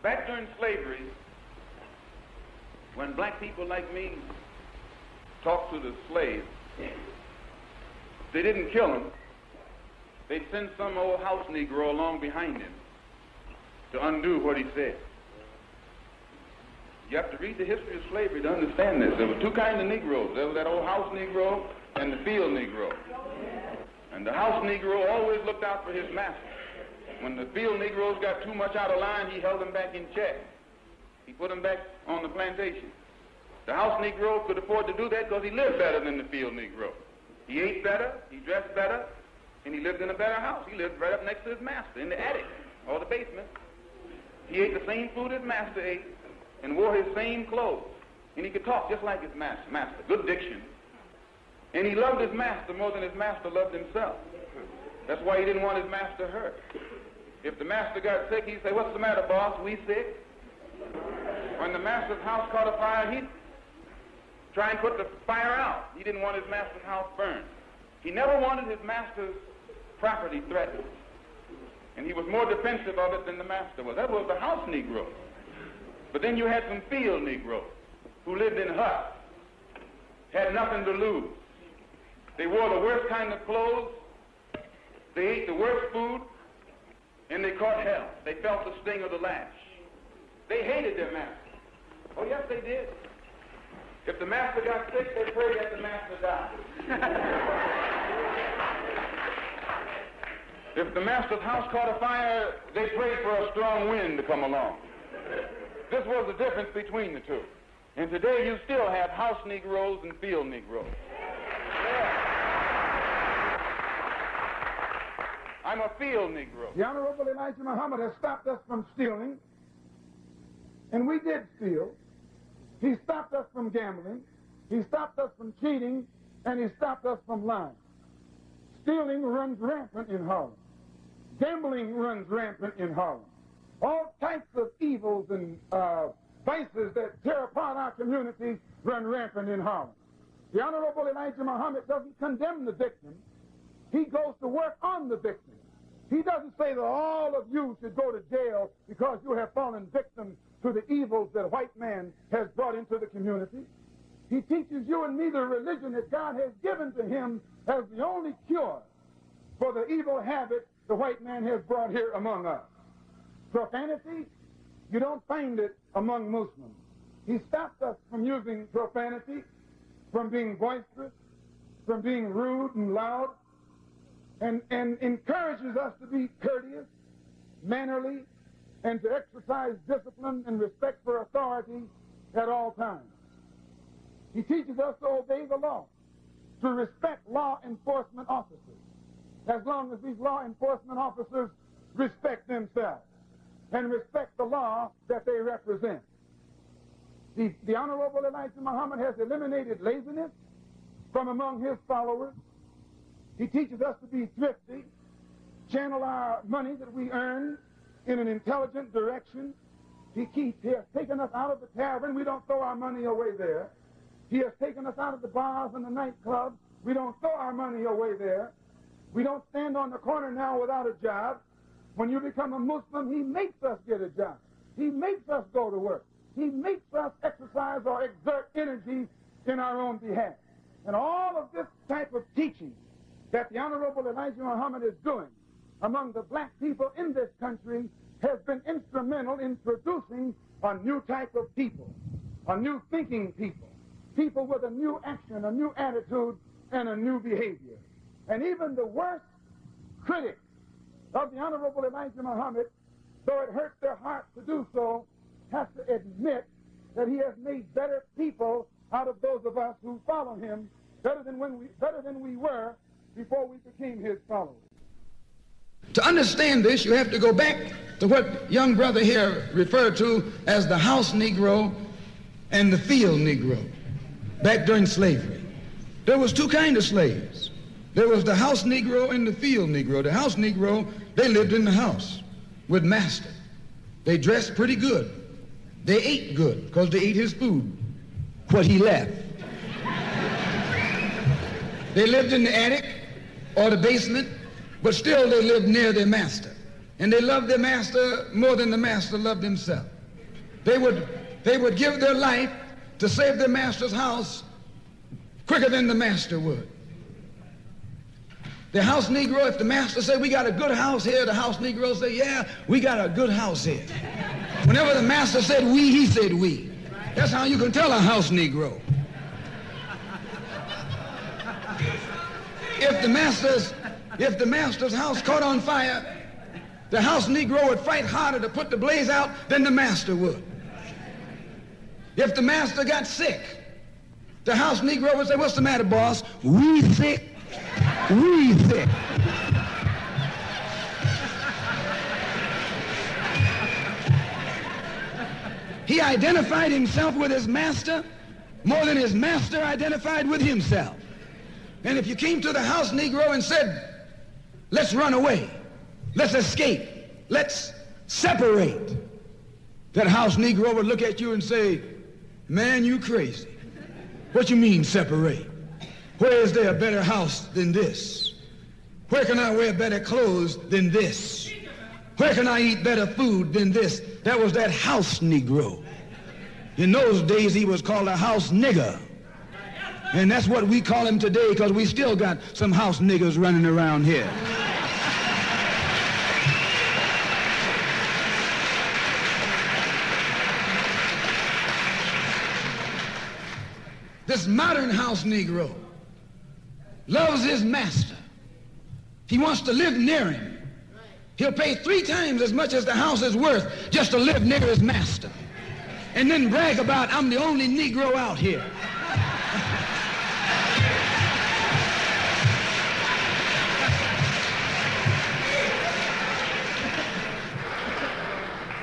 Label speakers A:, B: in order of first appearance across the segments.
A: Back during slavery, when black people like me talked to the slaves, they didn't kill him. They'd send some old house Negro along behind him to undo what he said. You have to read the history of slavery to understand this. There were two kinds of Negroes. There was that old house Negro and the field Negro. And the house Negro always looked out for his master. When the field Negroes got too much out of line, he held them back in check. He put them back on the plantation. The house Negro could afford to do that because he lived better than the field Negro. He ate better, he dressed better, and he lived in a better house. He lived right up next to his master in the attic or the basement. He ate the same food his master ate and wore his same clothes. And he could talk just like his master. Good diction. And he loved his master more than his master loved himself. That's why he didn't want his master hurt. If the master got sick, he'd say, "What's the matter, boss? We sick?" When the master's house caught a fire, he'd try and put the fire out. He didn't want his master's house burned. He never wanted his master's property threatened. And he was more defensive of it than the master was. That was the house Negro. But then you had some field Negroes who lived in huts, had nothing to lose. They wore the worst kind of clothes, they ate the worst food, and they caught hell. They felt the sting of the lash. They hated their master. Oh, yes, they did. If the master got sick, they prayed that the master died. If the master's house caught a fire, they prayed for a strong wind to come along. This was the difference between the two. And today you still have house Negroes and field Negroes. Yeah. I'm a field Negro.
B: The Honorable Elijah Muhammad has stopped us from stealing, and we did steal. He stopped us from gambling, he stopped us from cheating, and he stopped us from lying. Stealing runs rampant in Harlem. Gambling runs rampant in Harlem. All types of evils and vices that tear apart our community run rampant in Harlem. The Honorable Elijah Muhammad doesn't condemn the victim. He goes to work on the victim. He doesn't say that all of you should go to jail because you have fallen victim to the evils that white man has brought into the community. He teaches you and me the religion that God has given to him as the only cure for the evil habit the white man has brought here among us. Profanity, you don't find it among Muslims. He stopped us from using profanity, from being boisterous, from being rude and loud, and encourages us to be courteous, mannerly, and to exercise discipline and respect for authority at all times. He teaches us to obey the law, to respect law enforcement officers, as long as these law enforcement officers respect themselves and respect the law that they represent. The Honorable Elijah Muhammad has eliminated laziness from among his followers. He teaches us to be thrifty, channel our money that we earn in an intelligent direction. He has taken us out of the tavern. We don't throw our money away there. He has taken us out of the bars and the nightclubs. We don't throw our money away there. We don't stand on the corner now without a job. When you become a Muslim, he makes us get a job. He makes us go to work. He makes us exercise or exert energy in our own behalf. And all of this type of teaching that the Honorable Elijah Muhammad is doing among the black people in this country has been instrumental in producing a new type of people, a new thinking people, people with a new action, a new attitude, and a new behavior. And even the worst critics of the Honorable Elijah Muhammad, though it hurts their hearts to do so, have to admit that he has made better people out of those of us who follow him, better than we were before we became his followers.
C: To understand this, you have to go back to what young brother here referred to as the house Negro and the field Negro back during slavery. There was two kinds of slaves. There was the house Negro and the field Negro. The house Negro, they lived in the house with master. They dressed pretty good. They ate good because they ate his food, what he left. They lived in the attic or the basement, but still they lived near their master. And they loved their master more than the master loved himself. They would give their life to save their master's house quicker than the master would. The house Negro, if the master said, we got a good house here, the house Negro say, yeah, we got a good house here. Whenever the master said we, he said we. That's how you can tell a house Negro. If the master's house caught on fire, the house Negro would fight harder to put the blaze out than the master would. If the master got sick, the house Negro would say, what's the matter, boss? We sick. We sick. He identified himself with his master more than his master identified with himself. And if you came to the house Negro and said, let's run away, let's escape, let's separate, that house Negro would look at you and say, man, you crazy. What you mean separate? Where is there a better house than this? Where can I wear better clothes than this? Where can I eat better food than this? That was that house Negro. In those days, he was called a house nigger. And that's what we call him today, because we still got some house niggers running around here. This modern house Negro loves his master. He wants to live near him. He'll pay 3 times as much as the house is worth just to live near his master. And then brag about, I'm the only Negro out here.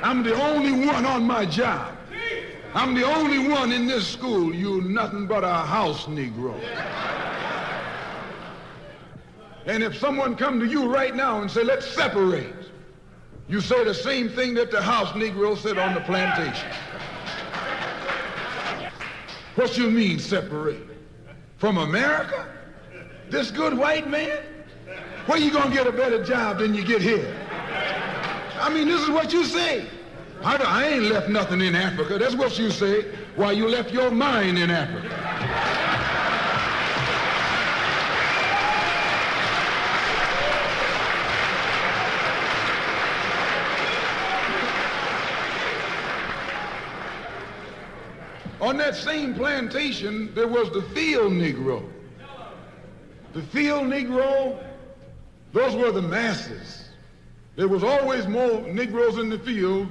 B: I'm the only one on my job. I'm the only one in this school. You nothing but a house Negro. And if someone come to you right now and say, let's separate, you say the same thing that the house Negro said on the plantation. What you mean separate? From America? This good white man? Where you gonna get a better job than you get here? I mean, this is what you say. I ain't left nothing in Africa. That's what you say. Why, you left your mind in Africa. On that same plantation, there was the Field Negro. The Field Negro, those were the masses. There was always more Negroes in the field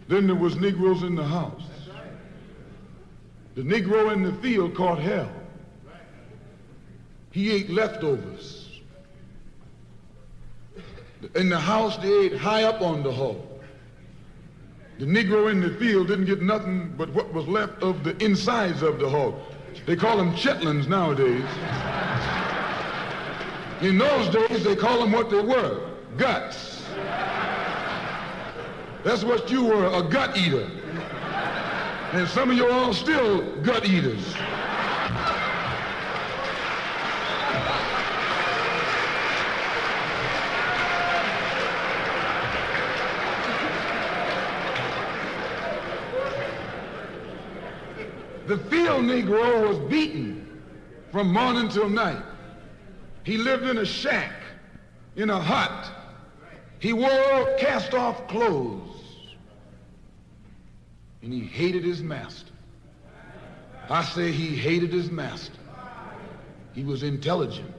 B: than there was Negroes in the house. The Negro in the field caught hell. He ate leftovers. In the house, they ate high up on the hog. The Negro in the field didn't get nothing but what was left of the insides of the hog. They call them chitlins nowadays. In those days, they call them what they were, guts. That's what you were, a gut eater. And some of you are all still gut eaters. The Field Negro was beaten from morning till night. He lived in a shack, in a hut. He wore cast-off clothes. And he hated his master. I say he hated his master. He was intelligent.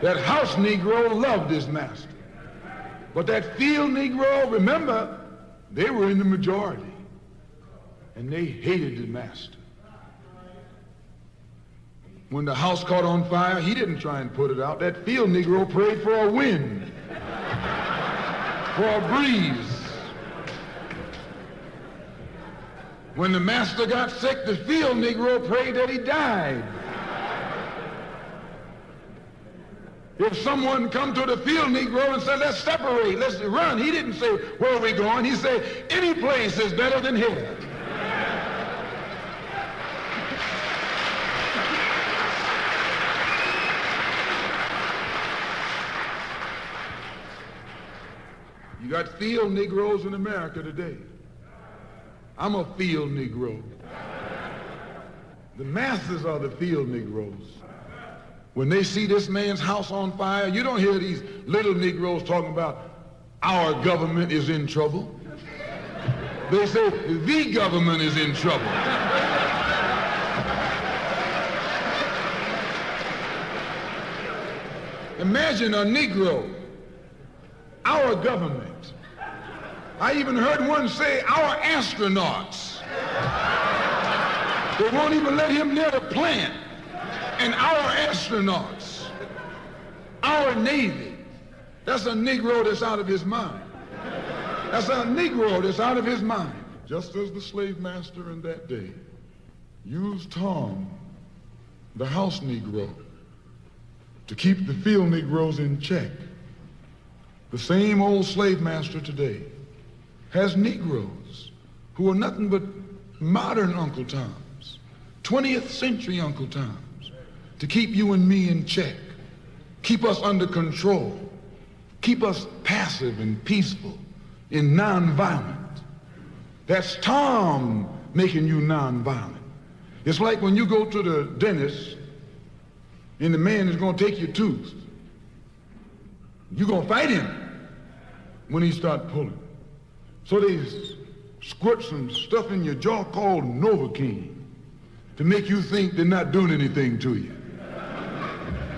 B: That house Negro loved his master. But that Field Negro, remember, they were in the majority. And they hated the master. When the house caught on fire, he didn't try and put it out. That Field Negro prayed for a wind, for a breeze. When the master got sick, the Field Negro prayed that he died. If someone come to the Field Negro and said, let's separate, let's run, he didn't say, where are we going? He said, any place is better than here. You got Field Negroes in America today.
C: I'm a field Negro. The masses are the field Negroes. When they see this man's house on fire, you don't hear these little Negroes talking about our government is in trouble. They say the government is in trouble. Imagine a Negro, our government. I even heard one say our astronauts. They won't even let him near the plant. And our astronauts, our Navy, that's a Negro that's out of his mind. That's a Negro that's out of his mind. Just as the slave master in that day used Tom, the house Negro, to keep the field Negroes in check, the same old slave master today has Negroes who are nothing but modern Uncle Toms, 20th century Uncle Toms, to keep you and me in check, keep us under control, keep us passive and peaceful and nonviolent. That's Tom making you nonviolent. It's like when you go to the dentist and the man is going to take your tooth. You're going to fight him when he starts pulling. So they squirt some stuff in your jaw called Novocaine to make you think they're not doing anything to you.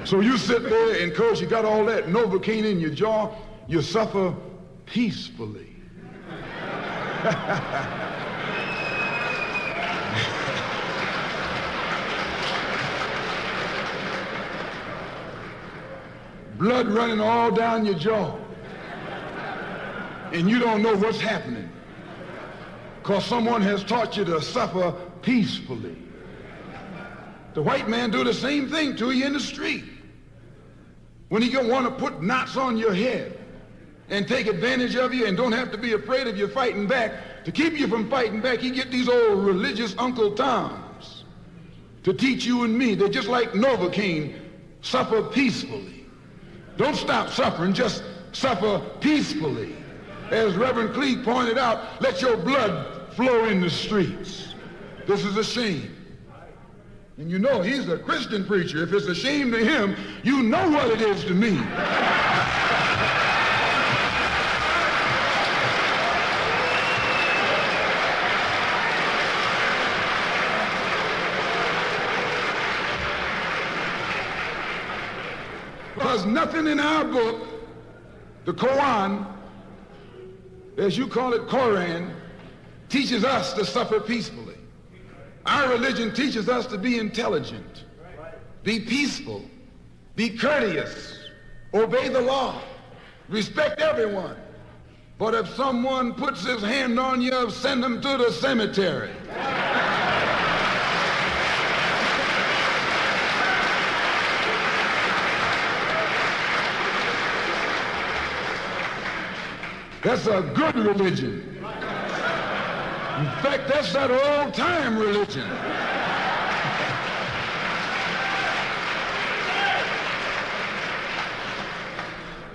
C: So you sit there, and because you got all that Novocaine in your jaw, you suffer peacefully. Blood running all down your jaw. And you don't know what's happening because someone has taught you to suffer peacefully. The white man do the same thing to you in the street. When he gonna want to put knots on your head and take advantage of you and don't have to be afraid of you fighting back, to keep you from fighting back, he get these old religious Uncle Toms to teach you and me. They're just like Novocaine, suffer peacefully. Don't stop suffering, just suffer peacefully. As Reverend Cleave pointed out, let your blood flow in the streets. This is a shame. And you know he's a Christian preacher. If it's a shame to him, you know what it is to me. Because nothing in our book, the Quran, as you call it, Koran, teaches us to suffer peacefully. Our religion teaches us to be intelligent, be peaceful, be courteous, obey the law, respect everyone. But if someone puts his hand on you, send him to the cemetery. That's a good religion. In fact, that's that old-time religion.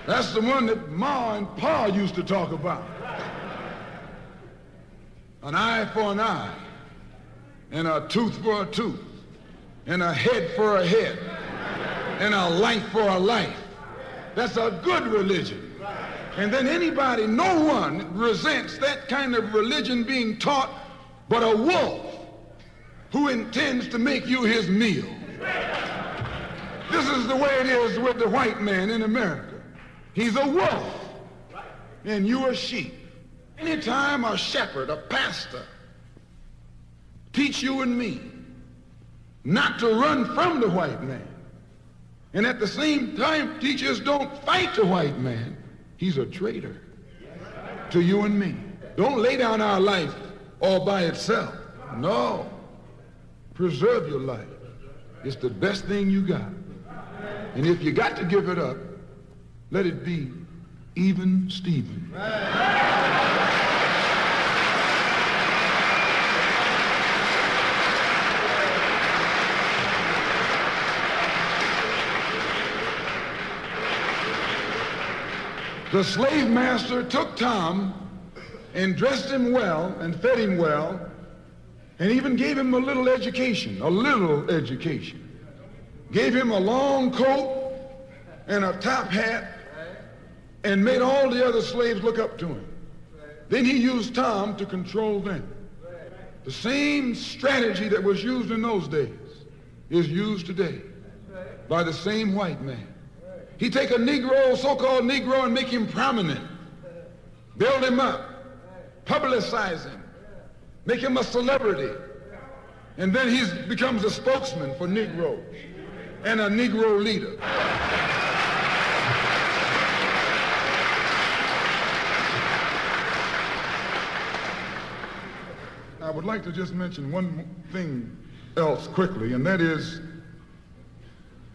C: That's the one that Ma and Pa used to talk about. An eye for an eye, and a tooth for a tooth, and a head for a head, and a life for a life. That's a good religion. And then anybody, no one resents that kind of religion being taught but a wolf who intends to make you his meal. This is the way it is with the white man in America. He's a wolf, and you are sheep. Anytime a shepherd, a pastor, teach you and me not to run from the white man, and at the same time teach us don't fight the white man, he's a traitor to you and me. Don't lay down our life all by itself. No. Preserve your life. It's the best thing you got. And if you got to give it up, let it be even Stephen. The slave master took Tom and dressed him well and fed him well and even gave him a little education, Gave him a long coat and a top hat and made all the other slaves look up to him. Then he used Tom to control them. The same strategy that was used in those days is used today by the same white man. He take a Negro, so-called Negro, and make him prominent, build him up, publicize him, make him a celebrity, and then he becomes a spokesman for Negroes and a Negro leader. I would like to just mention one thing else quickly, and that is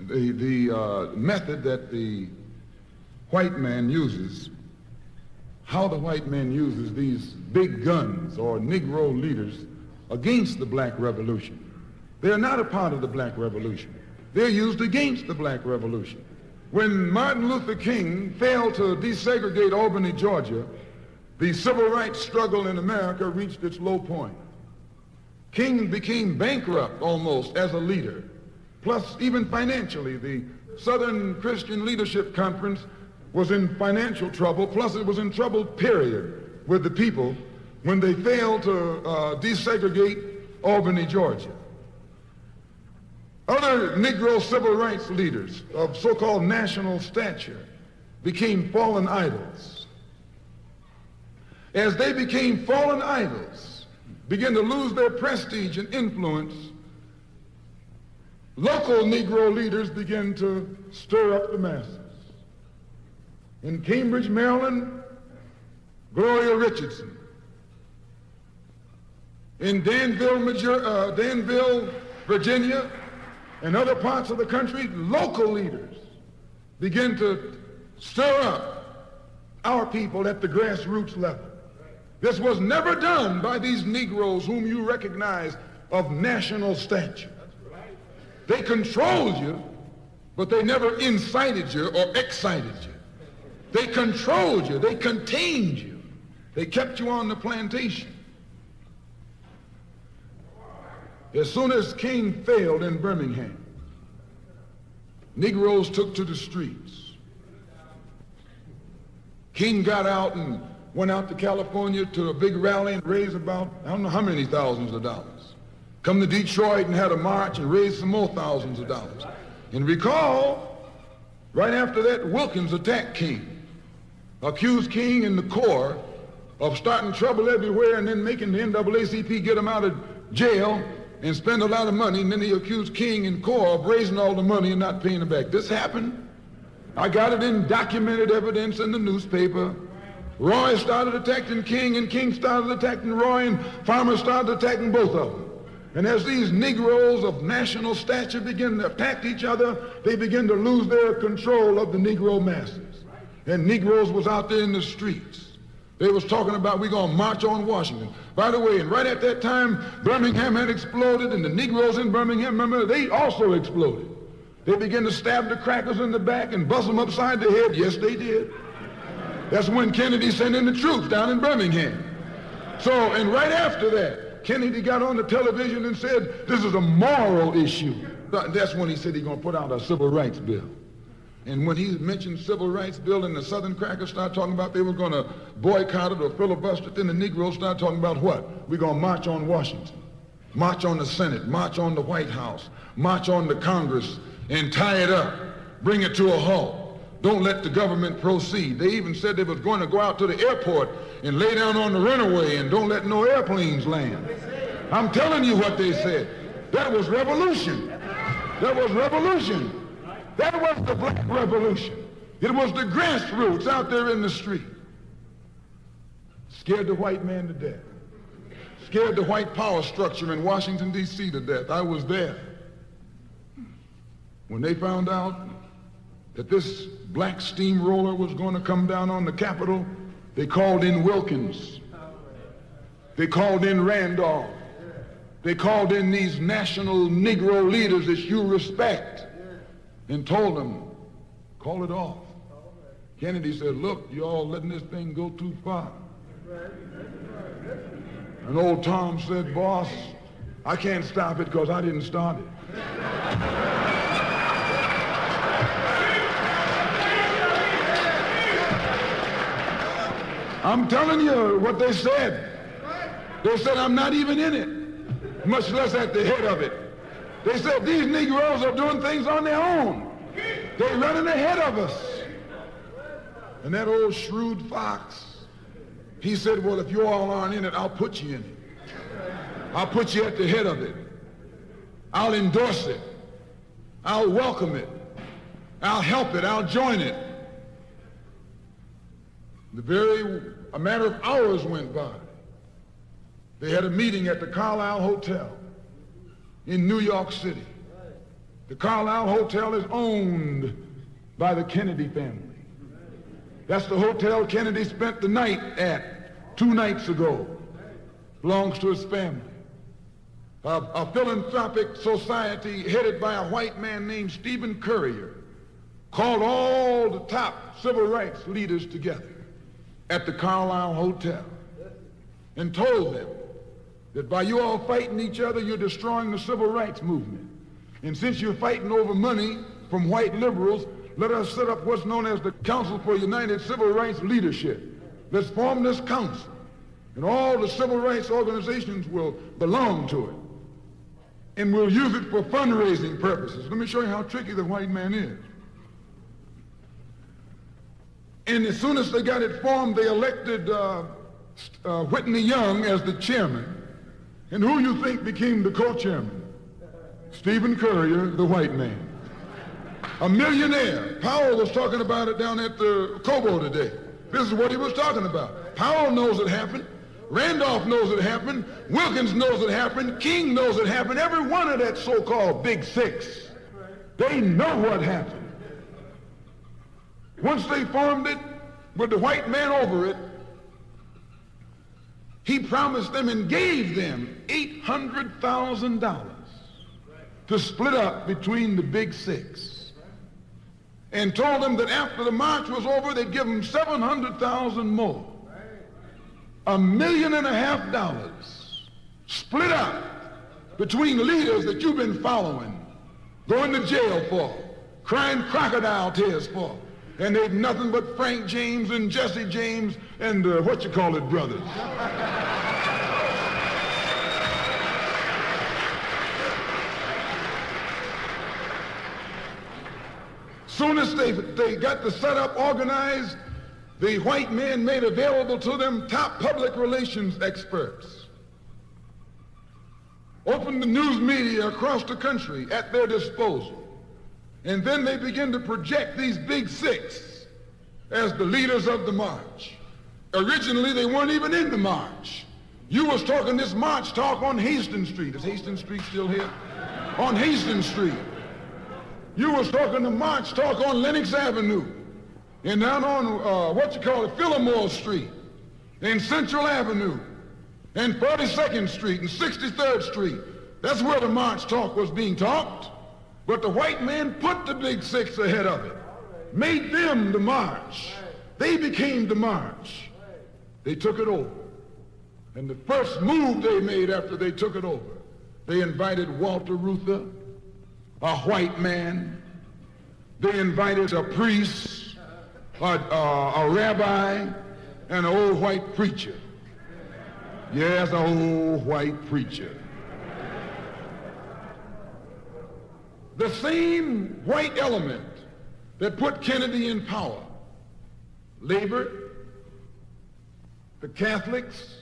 C: the method that the white man uses, how the white man uses these big guns or Negro leaders against the black revolution. They are not a part of the black revolution. They're used against the black revolution. When Martin Luther King failed to desegregate Albany, Georgia, the civil rights struggle in America reached its low point. King became bankrupt almost as a leader. Plus, even financially, the Southern Christian Leadership Conference was in financial trouble, plus it was in trouble, period, with the people when they failed to desegregate Albany, Georgia. Other Negro civil rights leaders of so-called national stature became fallen idols. As they became fallen idols, began to lose their prestige and influence, local Negro leaders began to stir up the masses. In Cambridge, Maryland, Gloria Richardson. In Danville, Virginia, and other parts of the country, local leaders began to stir up our people at the grassroots level. This was never done by these Negroes whom you recognize of national stature. They controlled you, but they never incited you or excited you. They controlled you. They contained you. They kept you on the plantation. As soon as King failed in Birmingham, Negroes took to the streets. King got out and went out to California to a big rally and raised about, I don't know how many thousands of dollars. Come to Detroit and had a march and raised some more thousands of dollars. And recall, right after that, Wilkins attacked King, accused King and the Corps of starting trouble everywhere and then making the NAACP get him out of jail and spend a lot of money, and then he accused King and Corps of raising all the money and not paying it back. This happened. I got it in documented evidence in the newspaper. Roy started attacking King, and King started attacking Roy, and Farmer started attacking both of them. And as these Negroes of national stature begin to attack each other, they begin to lose their control of the Negro masses. And Negroes was out there in the streets. They was talking about, we're going to march on Washington. By the way, and right at that time, Birmingham had exploded, and the Negroes in Birmingham, remember, they also exploded. They began to stab the crackers in the back and bust them upside the head. Yes, they did. That's when Kennedy sent in the troops down in Birmingham. So, and right after that, Kennedy got on the television and said, this is a moral issue. That's when he said he's going to put out a civil rights bill. And when he mentioned civil rights bill and the Southern crackers started talking about they were going to boycott it or filibuster it, then the Negroes started talking about what? We're going to march on Washington, march on the Senate, march on the White House, march on the Congress, and tie it up, bring it to a halt. Don't let the government proceed. They even said they was going to go out to the airport and lay down on the runway and don't let no airplanes land. I'm telling you what they said. That was revolution. That was revolution. That was the black revolution. It was the grassroots out there in the street. Scared the white man to death. Scared the white power structure in Washington, D.C. to death. I was there. When they found out that this black steamroller was going to come down on the Capitol, they called in Wilkins. They called in Randolph. They called in these national Negro leaders that you respect and told them, call it off. Kennedy said, look, you all letting this thing go too far.
B: And old Tom said, boss, I can't stop it because I didn't start it. I'm telling you what they said. They said, I'm not even in it, much less at the head of it. They said, these Negroes are doing things on their own. They're running ahead of us. And that old shrewd fox, he said, well, if you all aren't in it, I'll put you in it. I'll put you at the head of it. I'll endorse it. I'll welcome it. I'll help it. I'll join it. A matter of hours went by. They had a meeting at the Carlisle Hotel in New York City. The Carlisle Hotel is owned by the Kennedy family. That's the hotel Kennedy spent the night at 2 nights ago. Belongs to his family. A philanthropic society headed by a white man named Stephen Currier called all the top civil rights leaders together at the Carlisle Hotel and told them that by you all fighting each other, you're destroying the civil rights movement. And since you're fighting over money from white liberals, let us set up what's known as the Council for United Civil Rights Leadership. Let's form this council, and all the civil rights organizations will belong to it. And we'll use it for fundraising purposes. Let me show you how tricky the white man is. And as soon as they got it formed, they elected Whitney Young as the chairman. And who you think became the co-chairman? Stephen Currier, the white man. A millionaire. Powell was talking about it down at the Cobo today. This is what he was talking about. Powell knows it happened. Randolph knows it happened. Wilkins knows it happened. King knows it happened. Every one of that so-called Big Six, they know what happened. Once they formed it, with the white man over it, he promised them and gave them $800,000 to split up between the Big Six, and told them that after the march was over, they'd give them $700,000 more. $1.5 million split up between leaders that you've been following, going to jail for, crying crocodile tears for, and they've nothing but Frank James and Jesse James and brothers. Soon as they got the setup organized, the white men made available to them top public relations experts, opened the news media across the country at their disposal, and then they began to project these Big Six as the leaders of the march. Originally, they weren't even in the march. You was talking this march talk on Hastings Street. Is Hastings Street still here? On Hastings Street. You was talking the march talk on Lenox Avenue, and down on, Fillmore Street, and Central Avenue, and 42nd Street, and 63rd Street. That's where the march talk was being talked. But the white man put the Big Six ahead of it, made them the march. They became the march. They took it over. And the first move they made after they took it over, they invited Walter Reuther, a white man. They invited a priest, a rabbi, and an old white preacher. Yes, an old white preacher. The same white element that put Kennedy in power, labor, the Catholics,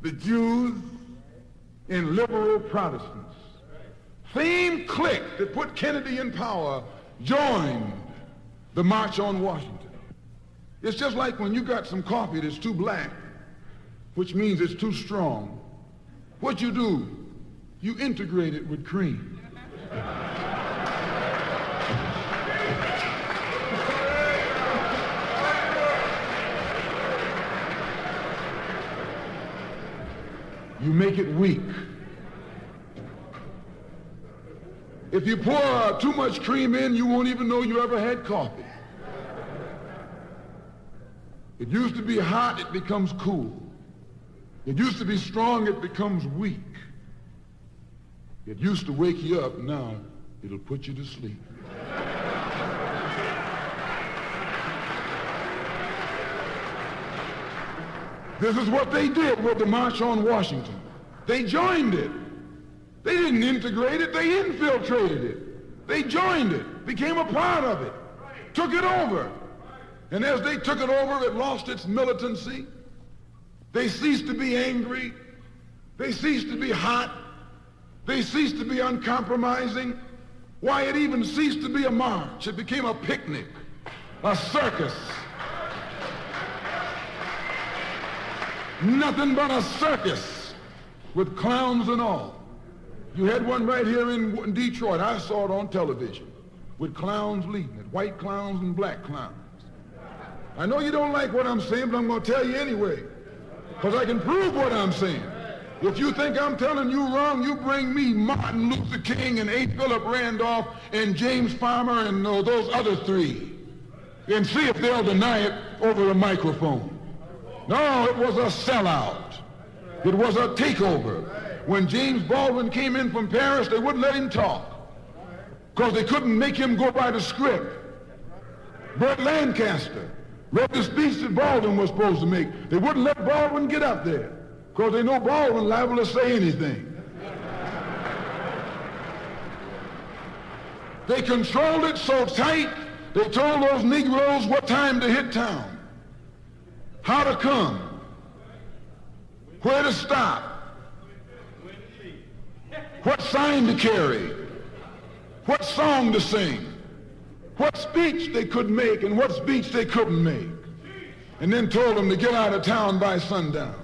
B: the Jews, and liberal Protestants. Same clique that put Kennedy in power joined the March on Washington. It's just like when you got some coffee that's too black, which means it's too strong. What you do, you integrate it with cream. You make it weak. If you pour too much cream in, you won't even know you ever had coffee.
D: It used to be hot, it becomes cool. It used to be strong, it becomes weak. It used to wake you up, now it'll put you to sleep. This is what they did with the March on Washington. They joined it. They didn't integrate it, they infiltrated it. They joined it, became a part of it, took it over. And as they took it over, it lost its militancy. They ceased to be angry. They ceased to be hot. They ceased to be uncompromising. Why, it even ceased to be a march. It became a picnic, a circus. Nothing but a circus with clowns and all. You had one right here in Detroit. I saw it on television with clowns leading it, white clowns and black clowns. I know you don't like what I'm saying, but I'm going to tell you anyway, because I can prove what I'm saying. If you think I'm telling you wrong, you bring me Martin Luther King and A. Philip Randolph and James Farmer and those other three, and see if they'll deny it over the microphone. No, it was a sellout. It was a takeover. When James Baldwin came in from Paris, they wouldn't let him talk because they couldn't make him go by the script. Burt Lancaster read the speech that Baldwin was supposed to make. They wouldn't let Baldwin get up there because they know Baldwin liable to say anything. They controlled it so tight, they told those Negroes what time to hit town, how to come, where to stop, what sign to carry, what song to sing, what speech they could make and what speech they couldn't make, and then told them to get out of town by sundown.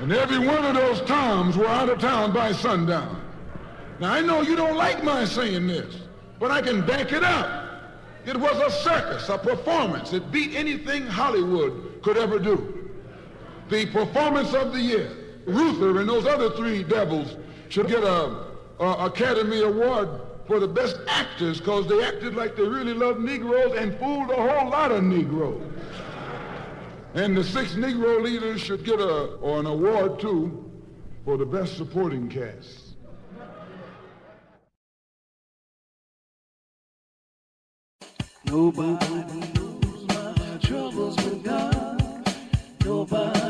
D: And every one of those Toms were out of town by sundown. Now, I know you don't like my saying this, but I can back it up. It was a circus, a performance. It beat anything Hollywood could ever do. The performance of the year. Ruther and those other three devils should get a Academy Award for the best actors because they acted like they really loved Negroes and fooled a whole lot of Negroes. And the 6 Negro leaders should get an award too for the best supporting cast.
E: Nobody knows my troubles with God. Nobody